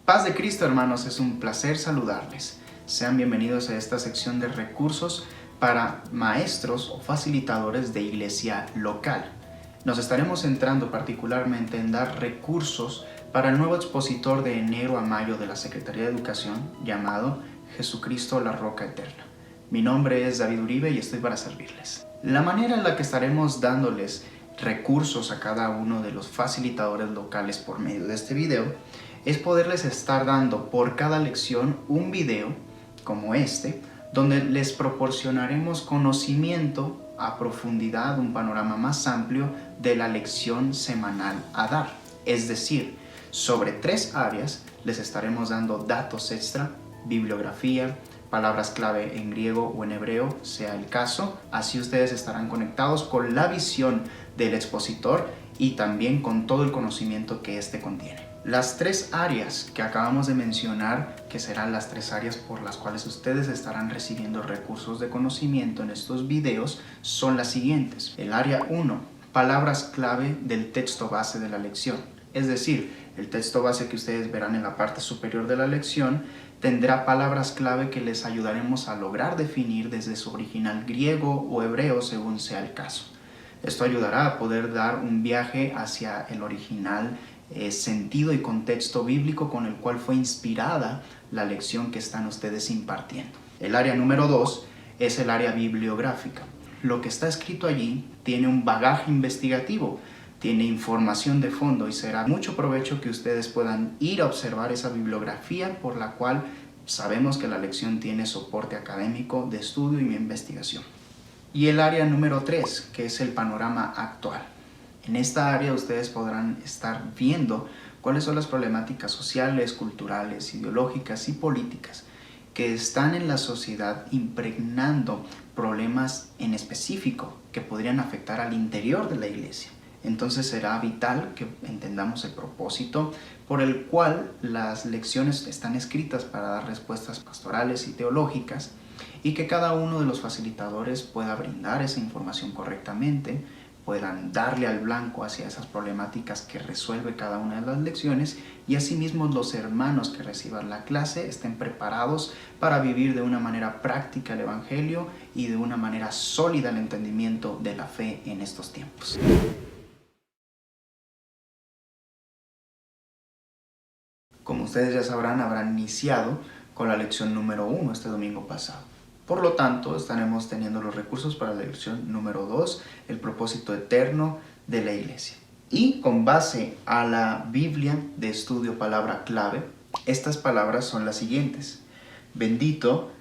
Paz de Cristo, hermanos, es un placer saludarles. Sean bienvenidos a esta sección de recursos para maestros o facilitadores de iglesia local. Nos estaremos centrando particularmente en dar recursos para el nuevo expositor de enero a mayo de la Secretaría de Educación llamado Jesucristo la Roca Eterna. Mi nombre es David Uribe y estoy para servirles. La manera en la que estaremos dándoles recursos a cada uno de los facilitadores locales por medio de este video es poderles estar dando por cada lección un video como este, donde les proporcionaremos conocimiento a profundidad, un panorama más amplio de la lección semanal a dar. Es decir, sobre 3 áreas les estaremos dando datos extra, bibliografía, palabras clave en griego o en hebreo, sea el caso. Así ustedes estarán conectados con la visión del expositor y también con todo el conocimiento que éste contiene. Las 3 áreas que acabamos de mencionar, que serán las 3 áreas por las cuales ustedes estarán recibiendo recursos de conocimiento en estos videos, son las siguientes. El área 1, palabras clave del texto base de la lección. Es decir, el texto base que ustedes verán en la parte superior de la lección tendrá palabras clave que les ayudaremos a lograr definir desde su original griego o hebreo según sea el caso. Esto ayudará a poder dar un viaje hacia el original sentido y contexto bíblico con el cual fue inspirada la lección que están ustedes impartiendo. El área número 2 es el área bibliográfica. Lo que está escrito allí tiene un bagaje investigativo, tiene información de fondo y será mucho provecho que ustedes puedan ir a observar esa bibliografía por la cual sabemos que la lección tiene soporte académico de estudio y investigación. Y el área número 3, que es el panorama actual. En esta área ustedes podrán estar viendo cuáles son las problemáticas sociales, culturales, ideológicas y políticas que están en la sociedad impregnando problemas en específico que podrían afectar al interior de la iglesia. Entonces será vital que entendamos el propósito por el cual las lecciones están escritas para dar respuestas pastorales y teológicas y que cada uno de los facilitadores pueda brindar esa información correctamente, puedan darle al blanco hacia esas problemáticas que resuelve cada una de las lecciones y asimismo los hermanos que reciban la clase estén preparados para vivir de una manera práctica el Evangelio y de una manera sólida el entendimiento de la fe en estos tiempos. Como ustedes ya sabrán, habrán iniciado con la lección número 1 este domingo pasado. Por lo tanto, estaremos teniendo los recursos para la lección número 2, el propósito eterno de la iglesia. Y con base a la Biblia de estudio palabra clave, estas palabras son las siguientes: bendito,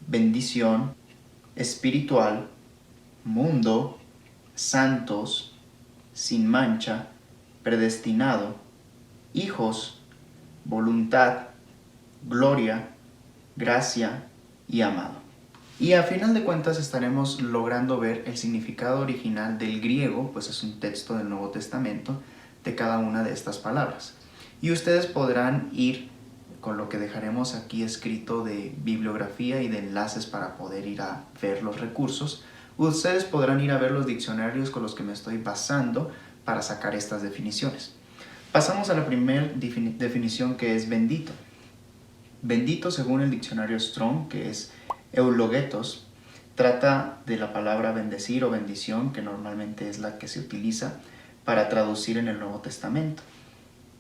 bendición, espiritual, mundo, santos, sin mancha, predestinado, hijos, voluntad, gloria, gracia y amado. Y a final de cuentas estaremos logrando ver el significado original del griego, pues es un texto del Nuevo Testamento, de cada una de estas palabras. Y ustedes podrán ir con lo que dejaremos aquí escrito de bibliografía y de enlaces para poder ir a ver los recursos. Ustedes podrán ir a ver los diccionarios con los que me estoy basando para sacar estas definiciones. Pasamos a la primera definición, que es bendito. Bendito, según el diccionario Strong, que es eulogetos, trata de la palabra bendecir o bendición, que normalmente es la que se utiliza para traducir en el Nuevo Testamento.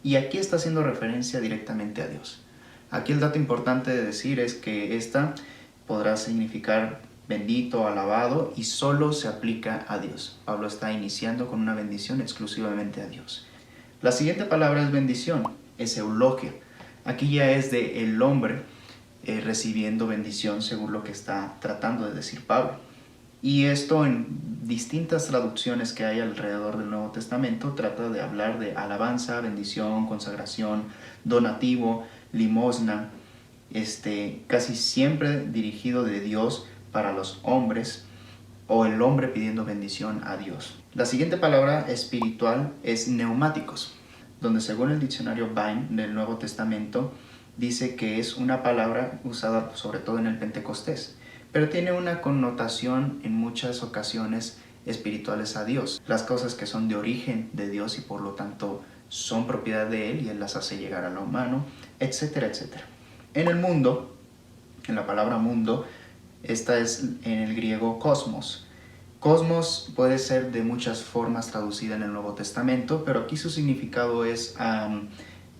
Y aquí está haciendo referencia directamente a Dios. Aquí el dato importante de decir es que esta podrá significar bendito, alabado, y solo se aplica a Dios. Pablo está iniciando con una bendición exclusivamente a Dios. La siguiente palabra es bendición, es eulogia. Aquí ya es de el hombre recibiendo bendición según lo que está tratando de decir Pablo. Y esto en distintas traducciones que hay alrededor del Nuevo Testamento trata de hablar de alabanza, bendición, consagración, donativo, limosna, casi siempre dirigido de Dios para los hombres o el hombre pidiendo bendición a Dios. La siguiente palabra espiritual es neumáticos, donde según el diccionario Vine del Nuevo Testamento dice que es una palabra usada sobre todo en el Pentecostés, pero tiene una connotación en muchas ocasiones espirituales a Dios, las cosas que son de origen de Dios y por lo tanto son propiedad de Él y Él las hace llegar a lo humano, etcétera, etcétera. En el mundo, en la palabra mundo, esta es en el griego cosmos. Cosmos puede ser de muchas formas traducida en el Nuevo Testamento, pero aquí su significado es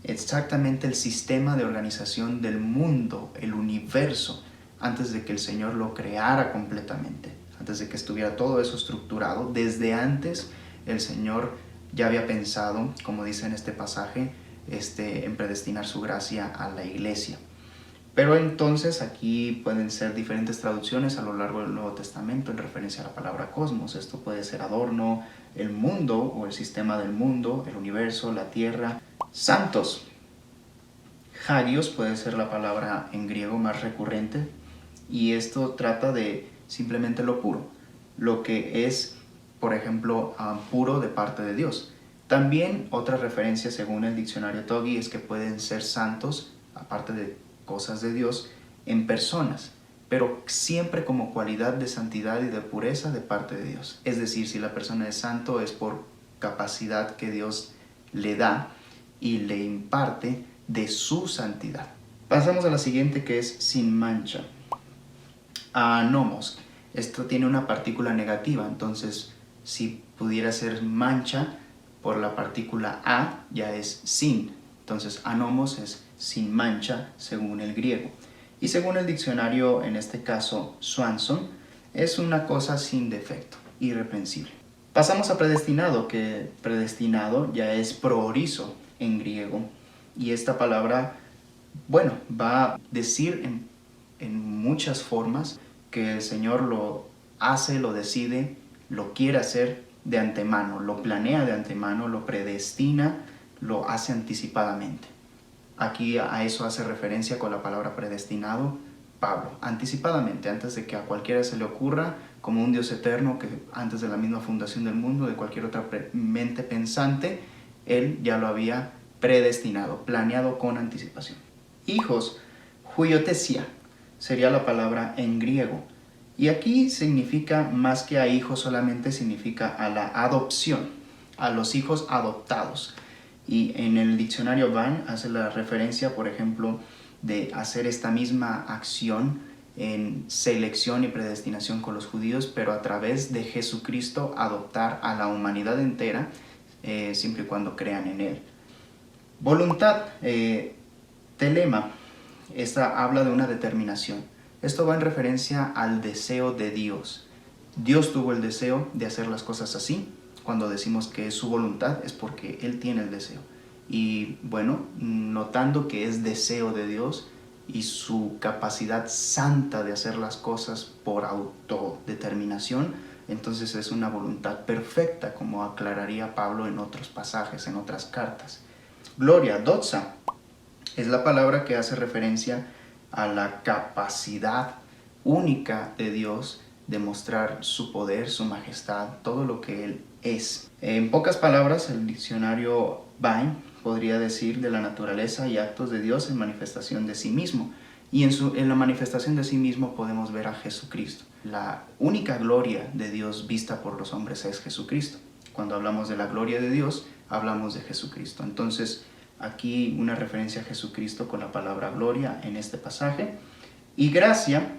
exactamente el sistema de organización del mundo, el universo, antes de que el Señor lo creara completamente, antes de que estuviera todo eso estructurado. Desde antes el Señor ya había pensado, como dice en este pasaje, en predestinar su gracia a la iglesia. Pero entonces aquí pueden ser diferentes traducciones a lo largo del Nuevo Testamento en referencia a la palabra cosmos. Esto puede ser adorno, el mundo o el sistema del mundo, el universo, la tierra. Santos. Hagios puede ser la palabra en griego más recurrente, y esto trata de simplemente lo puro, lo que es, por ejemplo, puro de parte de Dios. También otra referencia según el diccionario Togi es que pueden ser santos, aparte de cosas de Dios, en personas, pero siempre como cualidad de santidad y de pureza de parte de Dios. Es decir, si la persona es santo es por capacidad que Dios le da y le imparte de su santidad. Pasamos a la siguiente, que es sin mancha. Anomos. Esto tiene una partícula negativa, entonces si pudiera ser mancha por la partícula a, ya es sin. Entonces anomos es sin mancha según el griego. Y según el diccionario, en este caso Swanson, es una cosa sin defecto, irreprensible. Pasamos a predestinado, que predestinado ya es proorizo en griego. Y esta palabra, bueno, va a decir en muchas formas que el Señor lo hace, lo decide, lo quiere hacer de antemano, lo planea de antemano, lo predestina, lo hace anticipadamente. Aquí a eso hace referencia con la palabra predestinado Pablo, anticipadamente, antes de que a cualquiera se le ocurra, como un Dios eterno que antes de la misma fundación del mundo, de cualquier otra mente pensante, Él ya lo había predestinado, planeado con anticipación. Hijos, huiotesia, sería la palabra en griego. Y aquí significa, más que a hijos solamente, significa a la adopción, a los hijos adoptados. Y en el diccionario Van hace la referencia, por ejemplo, de hacer esta misma acción en selección y predestinación con los judíos, pero a través de Jesucristo adoptar a la humanidad entera, siempre y cuando crean en Él. Voluntad, telema, esta habla de una determinación. Esto va en referencia al deseo de Dios. Dios tuvo el deseo de hacer las cosas así. Cuando decimos que es su voluntad es porque Él tiene el deseo. Y bueno, notando que es deseo de Dios y su capacidad santa de hacer las cosas por autodeterminación, entonces es una voluntad perfecta, como aclararía Pablo en otros pasajes, en otras cartas. Gloria, doxa, es la palabra que hace referencia a la capacidad única de Dios de mostrar su poder, su majestad, todo lo que Él es. En pocas palabras, el diccionario Vine podría decir de la naturaleza y actos de Dios en manifestación de sí mismo. Y en la manifestación de sí mismo podemos ver a Jesucristo. La única gloria de Dios vista por los hombres es Jesucristo. Cuando hablamos de la gloria de Dios, hablamos de Jesucristo. Entonces, aquí una referencia a Jesucristo con la palabra gloria en este pasaje. Y gracia,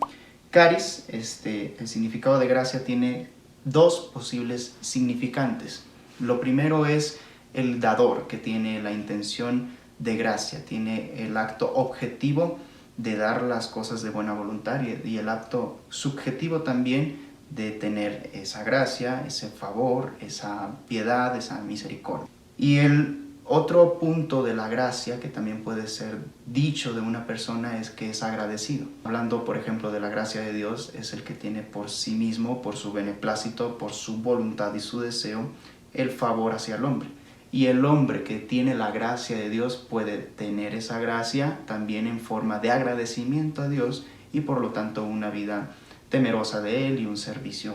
caris, el significado de gracia tiene dos posibles significantes. Lo primero es el dador, que tiene la intención de gracia, tiene el acto objetivo de dar las cosas de buena voluntad y el acto subjetivo también de tener esa gracia, ese favor, esa piedad, esa misericordia. Y el otro punto de la gracia que también puede ser dicho de una persona es que es agradecido. Hablando, por ejemplo, de la gracia de Dios, es el que tiene por sí mismo, por su beneplácito, por su voluntad y su deseo, el favor hacia el hombre. Y el hombre que tiene la gracia de Dios puede tener esa gracia también en forma de agradecimiento a Dios y por lo tanto una vida temerosa de Él y un servicio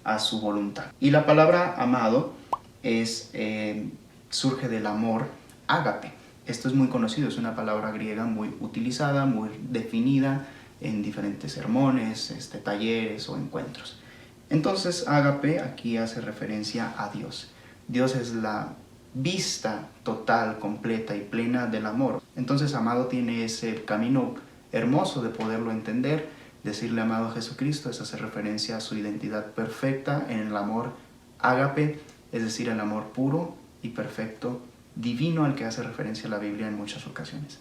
a su voluntad. Y la palabra amado surge del amor ágape. Esto es muy conocido, es una palabra griega muy utilizada, muy definida en diferentes sermones, talleres o encuentros. Entonces, ágape aquí hace referencia a Dios. Dios es la vista total, completa y plena del amor. Entonces, amado tiene ese camino hermoso de poderlo entender. Decirle amado a Jesucristo es hacer referencia a su identidad perfecta en el amor ágape, es decir, el amor puro y perfecto, divino, al que hace referencia la Biblia en muchas ocasiones.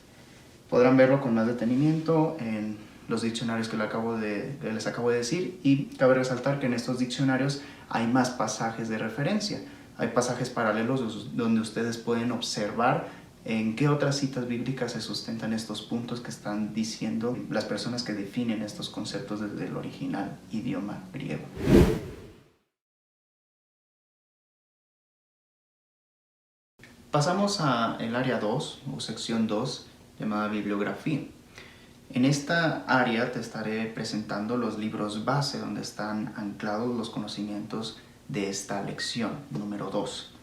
Podrán verlo con más detenimiento en los diccionarios que les acabo de decir, y cabe resaltar que en estos diccionarios hay más pasajes de referencia. Hay pasajes paralelos donde ustedes pueden observar en qué otras citas bíblicas se sustentan estos puntos que están diciendo las personas que definen estos conceptos desde el original idioma griego. Pasamos al área 2 o sección 2 llamada bibliografía. En esta área te estaré presentando los libros base donde están anclados los conocimientos de esta lección número 2.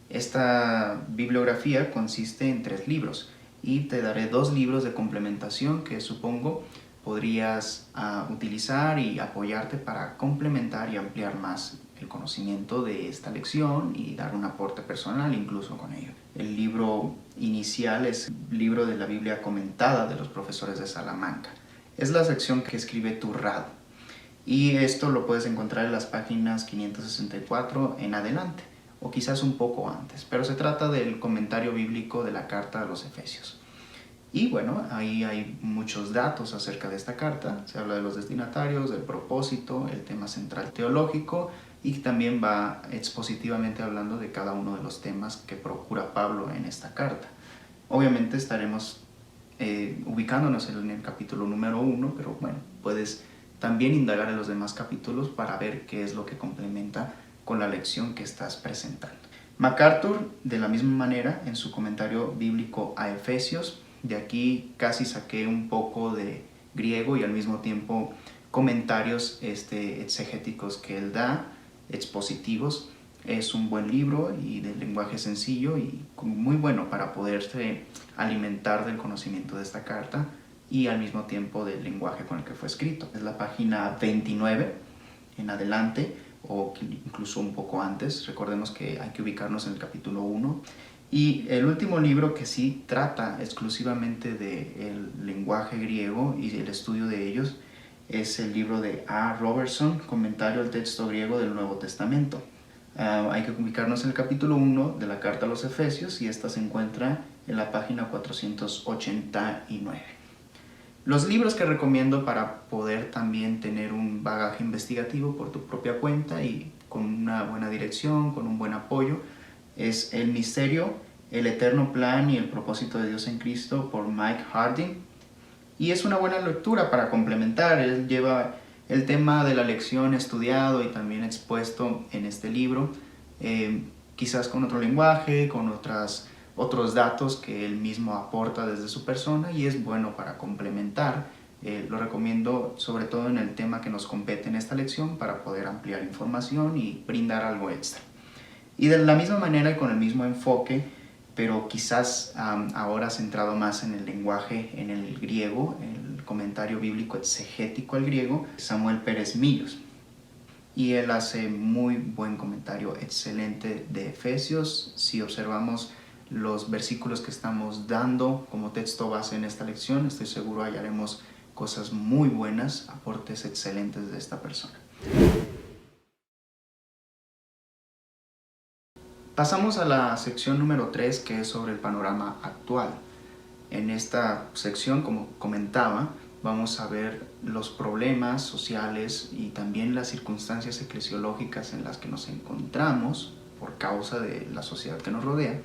Esta bibliografía consiste en 3 libros y te daré 2 libros de complementación que supongo podrías utilizar y apoyarte para complementar y ampliar más el conocimiento de esta lección y dar un aporte personal incluso con ello. El libro inicial es el libro de la Biblia comentada de los profesores de Salamanca. Es la sección que escribe Turrado y esto lo puedes encontrar en las páginas 564 en adelante o quizás un poco antes, pero se trata del comentario bíblico de la carta a los Efesios. Y bueno, ahí hay muchos datos acerca de esta carta. Se habla de los destinatarios, del propósito, el tema central teológico, y también va expositivamente hablando de cada uno de los temas que procura Pablo en esta carta. Obviamente estaremos ubicándonos en el capítulo número 1, pero bueno, puedes también indagar en los demás capítulos para ver qué es lo que complementa con la lección que estás presentando. MacArthur, de la misma manera, en su comentario bíblico a Efesios, de aquí casi saqué un poco de griego y al mismo tiempo comentarios exegéticos que él da, expositivos. Es un buen libro y de lenguaje sencillo y muy bueno para poderse alimentar del conocimiento de esta carta y al mismo tiempo del lenguaje con el que fue escrito. Es la página 29 en adelante o incluso un poco antes. Recordemos que hay que ubicarnos en el capítulo 1. Y el último libro que sí trata exclusivamente del lenguaje griego y el estudio de ellos es el libro de A. Robertson, Comentario al texto griego del Nuevo Testamento. Hay que ubicarnos en el capítulo 1 de la carta a los Efesios y esta se encuentra en la página 489. Los libros que recomiendo para poder también tener un bagaje investigativo por tu propia cuenta y con una buena dirección, con un buen apoyo, es El misterio, el eterno plan y el propósito de Dios en Cristo por Mike Harding. Y es una buena lectura para complementar. Él lleva el tema de la lección estudiado y también expuesto en este libro, quizás con otro lenguaje, con otros datos que él mismo aporta desde su persona y es bueno para complementar. Lo recomiendo sobre todo en el tema que nos compete en esta lección para poder ampliar información y brindar algo extra. Y de la misma manera y con el mismo enfoque, pero quizás ahora centrado más en el lenguaje, en el griego, en el comentario bíblico exegético al griego, Samuel Pérez Millos. Y él hace muy buen comentario, excelente de Efesios. Si observamos los versículos que estamos dando como texto base en esta lección, estoy seguro hallaremos cosas muy buenas, aportes excelentes de esta persona. Pasamos a la sección número 3, que es sobre el panorama actual. En esta sección, como comentaba, vamos a ver los problemas sociales y también las circunstancias eclesiológicas en las que nos encontramos por causa de la sociedad que nos rodea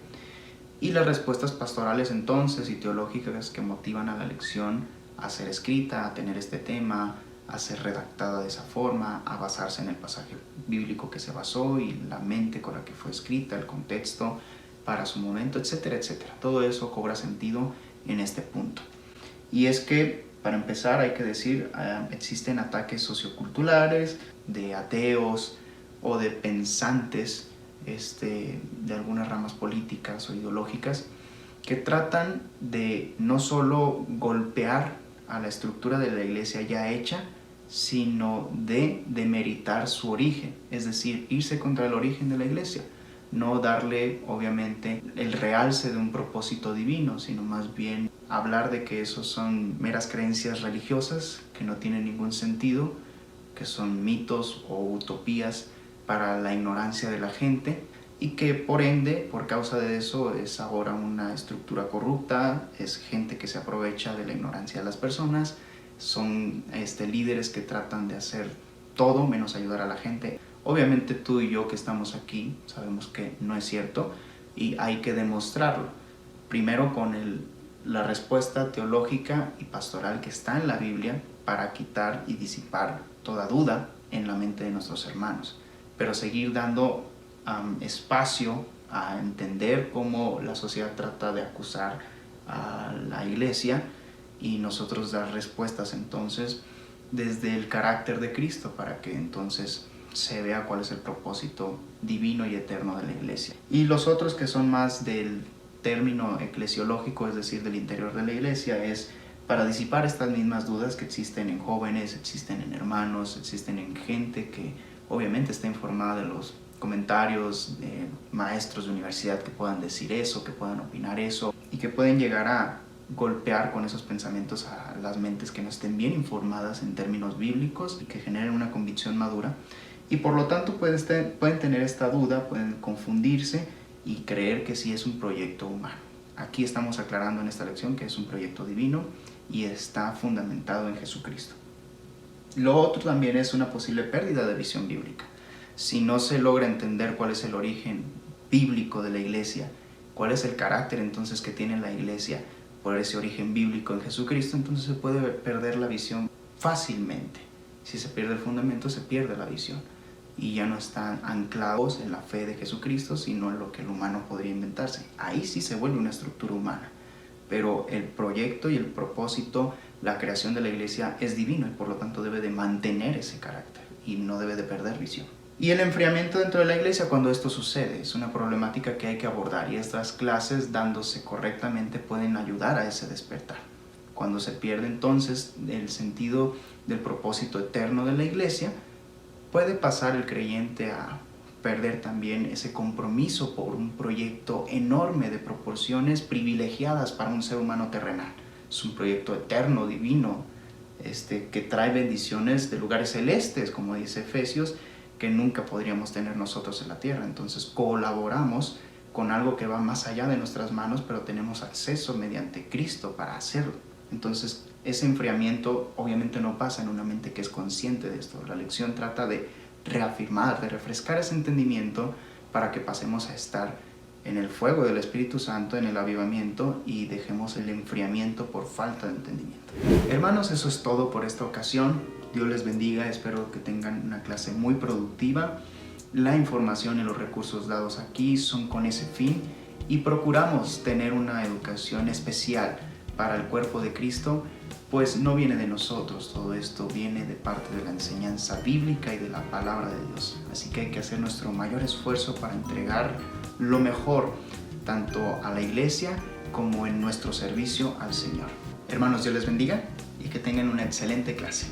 y las respuestas pastorales entonces y teológicas que motivan a la lección a ser escrita, a tener este tema, a ser redactada de esa forma, a basarse en el pasaje bíblico que se basó y la mente con la que fue escrita, el contexto para su momento, etcétera, etcétera. Todo eso cobra sentido en este punto. Y es que, para empezar, hay que decir, existen ataques socioculturales de ateos o de pensantes de algunas ramas políticas o ideológicas que tratan de no solo golpear a la estructura de la iglesia ya hecha, sino de demeritar su origen, es decir, irse contra el origen de la iglesia. no darle obviamente el realce de un propósito divino, sino más bien hablar de que esos son meras creencias religiosas que no tienen ningún sentido, que son mitos o utopías para la ignorancia de la gente, y que por ende, por causa de eso, es ahora una estructura corrupta, es gente que se aprovecha de la ignorancia de las personas, son líderes que tratan de hacer todo menos ayudar a la gente. Obviamente tú y yo que estamos aquí sabemos que no es cierto y hay que demostrarlo. Primero con la respuesta teológica y pastoral que está en la Biblia para quitar y disipar toda duda en la mente de nuestros hermanos. Pero seguir dando espacio a entender cómo la sociedad trata de acusar a la iglesia y nosotros dar respuestas entonces desde el carácter de Cristo para que entonces se vea cuál es el propósito divino y eterno de la iglesia. Y los otros que son más del término eclesiológico, es decir, del interior de la iglesia, es para disipar estas mismas dudas que existen en jóvenes, existen en hermanos, existen en gente que obviamente está informada de los comentarios de maestros de universidad que puedan decir eso, que puedan opinar eso y que pueden llegar a golpear con esos pensamientos a las mentes que no estén bien informadas en términos bíblicos y que generen una convicción madura. Y por lo tanto pueden tener esta duda, pueden confundirse y creer que sí es un proyecto humano. Aquí estamos aclarando en esta lección que es un proyecto divino y está fundamentado en Jesucristo. Lo otro también es una posible pérdida de visión bíblica. Si no se logra entender cuál es el origen bíblico de la iglesia, cuál es el carácter entonces que tiene la iglesia por ese origen bíblico en Jesucristo, entonces se puede perder la visión fácilmente. Si se pierde el fundamento, se pierde la visión y ya no están anclados en la fe de Jesucristo, sino en lo que el humano podría inventarse. Ahí sí se vuelve una estructura humana, pero el proyecto y el propósito, la creación de la iglesia es divino y por lo tanto debe de mantener ese carácter y no debe de perder visión. Y el enfriamiento dentro de la iglesia cuando esto sucede es una problemática que hay que abordar y estas clases dándose correctamente pueden ayudar a ese despertar. Cuando se pierde entonces el sentido del propósito eterno de la iglesia, puede pasar el creyente a perder también ese compromiso por un proyecto enorme de proporciones privilegiadas para un ser humano terrenal. Es un proyecto eterno, divino, que trae bendiciones de lugares celestes, como dice Efesios, que nunca podríamos tener nosotros en la tierra. Entonces colaboramos con algo que va más allá de nuestras manos, pero tenemos acceso mediante Cristo para hacerlo. Entonces ese enfriamiento obviamente no pasa en una mente que es consciente de esto. La lección trata de reafirmar, de refrescar ese entendimiento para que pasemos a estar en el fuego del Espíritu Santo, en el avivamiento y dejemos el enfriamiento por falta de entendimiento. Hermanos, eso es todo por esta ocasión. Dios les bendiga, espero que tengan una clase muy productiva. La información y los recursos dados aquí son con ese fin y procuramos tener una educación especial para el cuerpo de Cristo, pues no viene de nosotros, todo esto viene de parte de la enseñanza bíblica y de la palabra de Dios. Así que hay que hacer nuestro mayor esfuerzo para entregar lo mejor, tanto a la iglesia como en nuestro servicio al Señor. Hermanos, Dios les bendiga y que tengan una excelente clase.